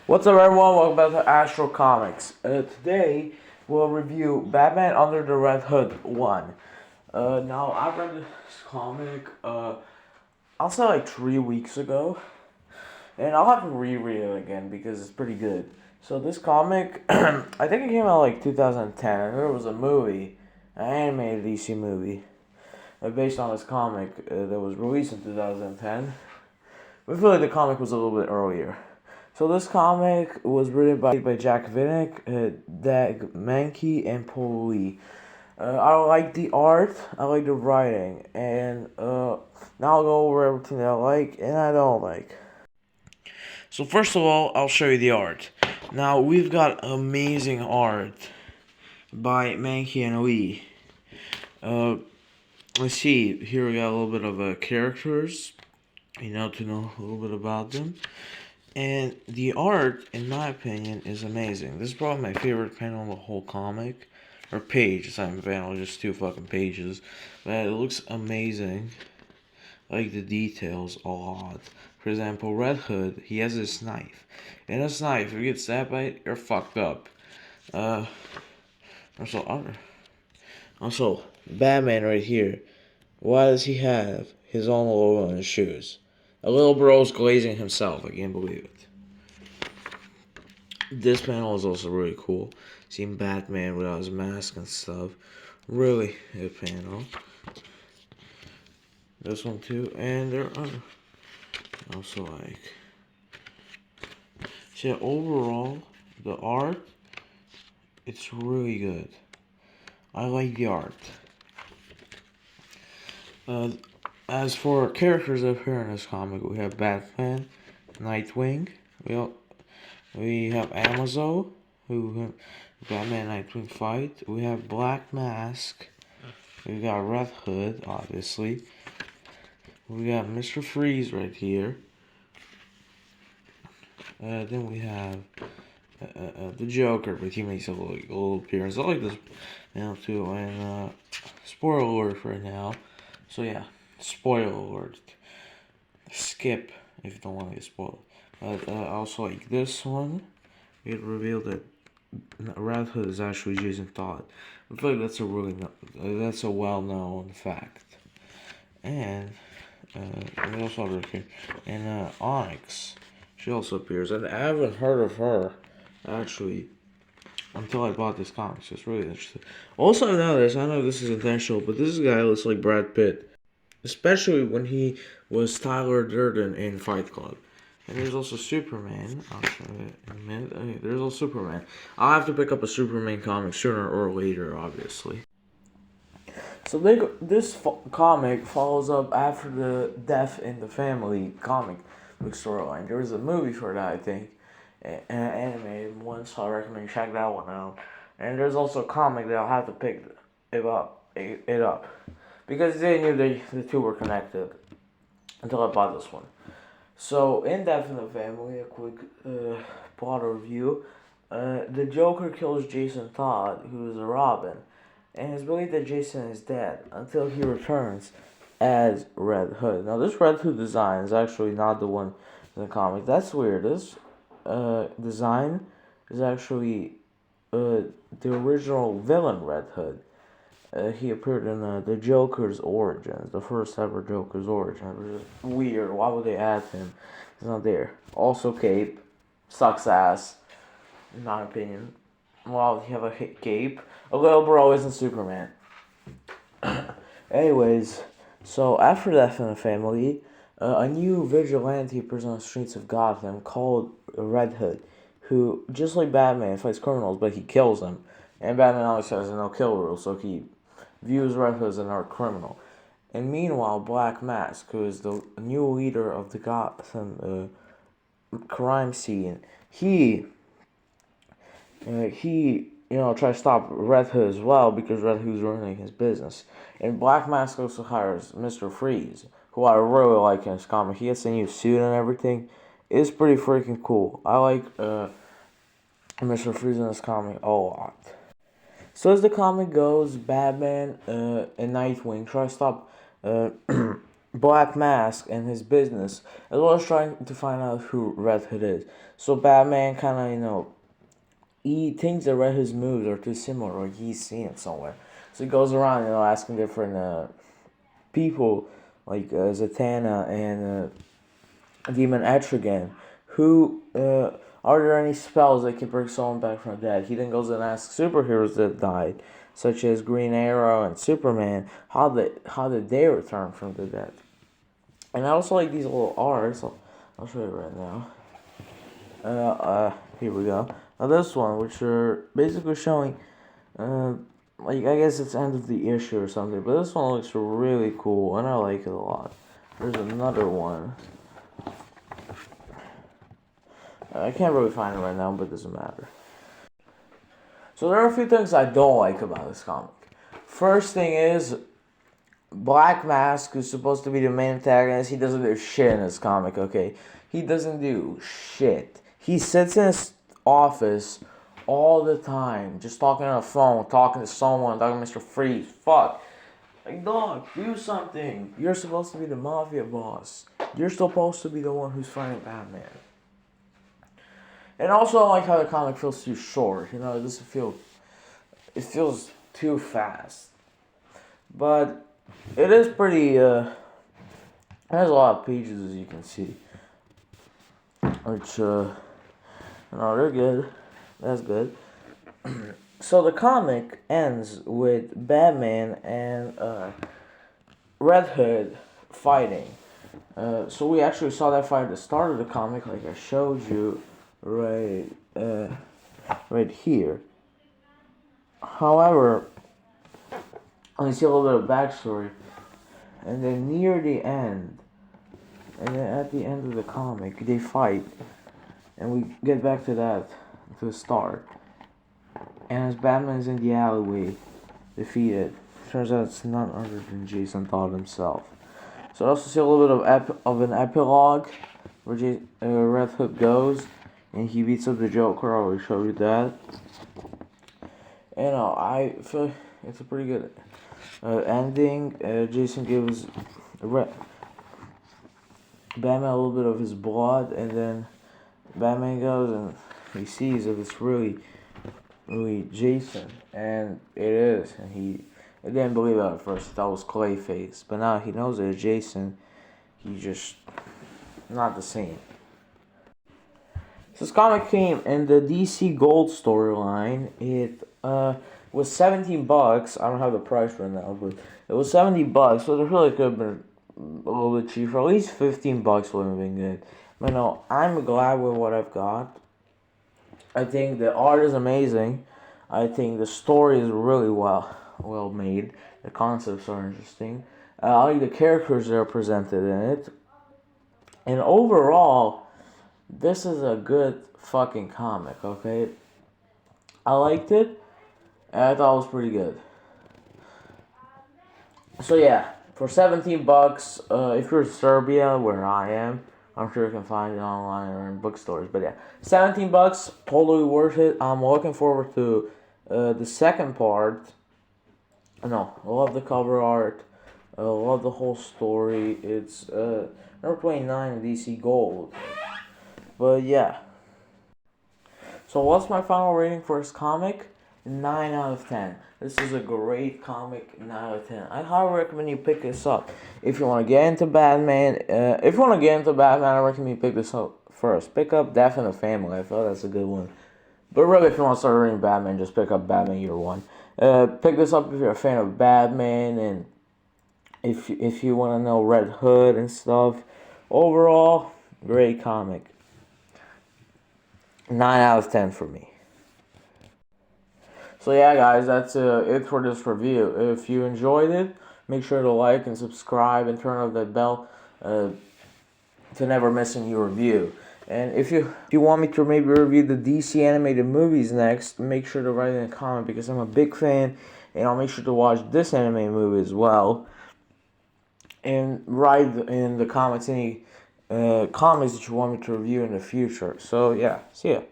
What's up, everyone? Welcome back to Astro Comics. Today we'll review Batman Under the Red Hood 1. Now I read this comic. I'll say like 3 weeks ago, and I'll have to reread it again because it's pretty good. So this comic, I think it came out like 2010, and there was a movie, an animated DC movie, based on this comic that was released in 2010. But I feel like the comic was a little bit earlier. So this comic was written by Jack Vinnick, Dag Mankey, and Paul Lee. I like the art, I like the writing, and now I'll go over everything that I like and I don't like. So first of all, I'll show you the art. Now we've got amazing art by Mankey and Lee. Let's see. Here we got a little bit of characters, to know a little bit about them. And the art, in my opinion, is amazing. This is probably my favorite panel in the whole comic. Or page, it's not a panel, just 2 fucking pages. But it looks amazing. I like the details a lot. For example, Red Hood, he has this knife. And this knife, if you get stabbed by it, you're fucked up. Also, Batman right here. Why does he have his own logo on his shoes? A little bro's glazing himself. I can't believe it. This panel is also really cool. Seeing Batman without his mask and stuff. Really good panel. This one too. And there are also like... So overall, the art, it's really good. I like the art. As for characters that appear in this comic, we have Batman, Nightwing, we have Amazo, who Batman and Nightwing fight. We have Black Mask. We got Red Hood, obviously. We got Mr. Freeze right here. Then we have the Joker, but he makes a little appearance. I like this now too. And spoiler alert right now. So yeah. Spoiler alert. Skip if you don't want to get spoiled. But also like this one, it revealed that Red Hood is actually Jason Todd. I feel like that's a well-known fact. And we also have here, and Onyx, she also appears, and I haven't heard of her actually until I bought this comic. So it's really interesting. Also, I know this is intentional, but this guy looks like Brad Pitt. Especially when he was Tyler Durden in Fight Club. And there's also Superman. I'll show it in a minute. Okay, there's also Superman. I'll have to pick up a Superman comic sooner or later, obviously. So this comic follows up after the Death in the Family comic book storyline. There was a movie for that, I think. An animated one, so I recommend you check that one out. And there's also a comic that I'll have to pick it up. Because they knew the two were connected until I bought this one. So, in Death in the Family, a quick plot review. The Joker kills Jason Todd, who is a Robin, and it's believed that Jason is dead until he returns as Red Hood. Now, this Red Hood design is actually not the one in the comic. That's weird. This design is actually the original villain Red Hood. He appeared in the Joker's Origins, the first ever Joker's Origins, which is weird. Why would they add him? He's not there. Also, Cape sucks ass, in my opinion. Well, you have a cape. A little bro isn't Superman. Anyways, so after Death in the Family, a new vigilante appears on the streets of Gotham called Red Hood, who, just like Batman, fights criminals, but he kills them. And Batman always has a no-kill rule, so he views Red Hood as an art criminal. And meanwhile, Black Mask, who is the new leader of the Gotham crime scene, he tries to stop Red Hood as well because Red Hood's ruining his business. And Black Mask also hires Mr. Freeze, who I really like in his comic. He gets a new suit and everything. It's pretty freaking cool. I like Mr. Freeze in this comic a lot. So as the comic goes, Batman and Nightwing try to stop Black Mask and his business, as well as trying to find out who Red Hood is. So Batman kind of, he thinks that Red Hood's moves are too similar, or he's seen it somewhere. So he goes around, asking different people like Zatanna and Demon Etrigan, who are there any spells that can bring someone back from the dead? He then goes and asks superheroes that died, such as Green Arrow and Superman, how did they return from the dead? And I also like these little arts. I'll show you right now. Here we go. Now this one, which are basically showing, like I guess it's end of the issue or something. But this one looks really cool, and I like it a lot. There's another one. I can't really find it right now, but it doesn't matter. So there are a few things I don't like about this comic. First thing is, Black Mask, who's supposed to be the main antagonist, he doesn't do shit in this comic, okay? He doesn't do shit. He sits in his office all the time, just talking on the phone, talking to someone, talking to Mr. Freeze. Fuck. Like, dog, do something. You're supposed to be the mafia boss. You're supposed to be the one who's fighting Batman. And also, I like how the comic feels too short. It doesn't feel... It feels too fast. But it is pretty... It has a lot of pages, as you can see. Which, they're good. That's good. So the comic ends with Batman and Red Hood fighting. So we actually saw that fight at the start of the comic, like I showed you right here. However, I see a little bit of backstory, and then near the end, and then at the end of the comic, they fight, and we get back to that, to the start. And as Batman is in the alleyway, defeated, turns out it's none other than Jason Todd himself. So I also see a little bit of an epilogue where Red Hood goes and he beats up the Joker. I already showed you that. And I feel it's a pretty good ending. Jason gives Batman a little bit of his blood, and then Batman goes and he sees if it's really Jason, and it is, and he didn't believe it at first. He thought it was Clayface, but now he knows that it's Jason. He's just not the same. So this comic came in the DC Gold storyline. It was $17. I don't have the price right now, but it was $70. So it really could have been a little bit cheaper. At least $15 would have been good. But no, I'm glad with what I've got. I think the art is amazing. I think the story is really well made. The concepts are interesting. I like the characters that are presented in it. And overall, this is a good fucking comic, okay? I liked it, and I thought it was pretty good. So yeah, for $17, if you're in Serbia, where I am, I'm sure you can find it online or in bookstores. But yeah, $17, totally worth it. I'm looking forward to the second part. No, I love the cover art. I love the whole story. It's number 29 in DC Gold. But yeah. So what's my final rating for this comic? 9 out of 10. This is a great comic, 9 out of 10. I highly recommend you pick this up. If you want to get into Batman, I recommend you pick this up first. Pick up Death in the Family. I thought that's a good one. But really, if you want to start reading Batman, just pick up Batman Year One. Pick this up if you're a fan of Batman, and if you want to know Red Hood and stuff. Overall, great comic. 9 out of 10 for me. So yeah, guys, that's it for this review. If you enjoyed it, make sure to like and subscribe and turn on that bell to never miss a new review. And if you want me to maybe review the DC animated movies next, make sure to write in a comment, because I'm a big fan, and I'll make sure to watch this animated movie as well. And write in the comments any comments that you want me to review in the future. So yeah, see ya.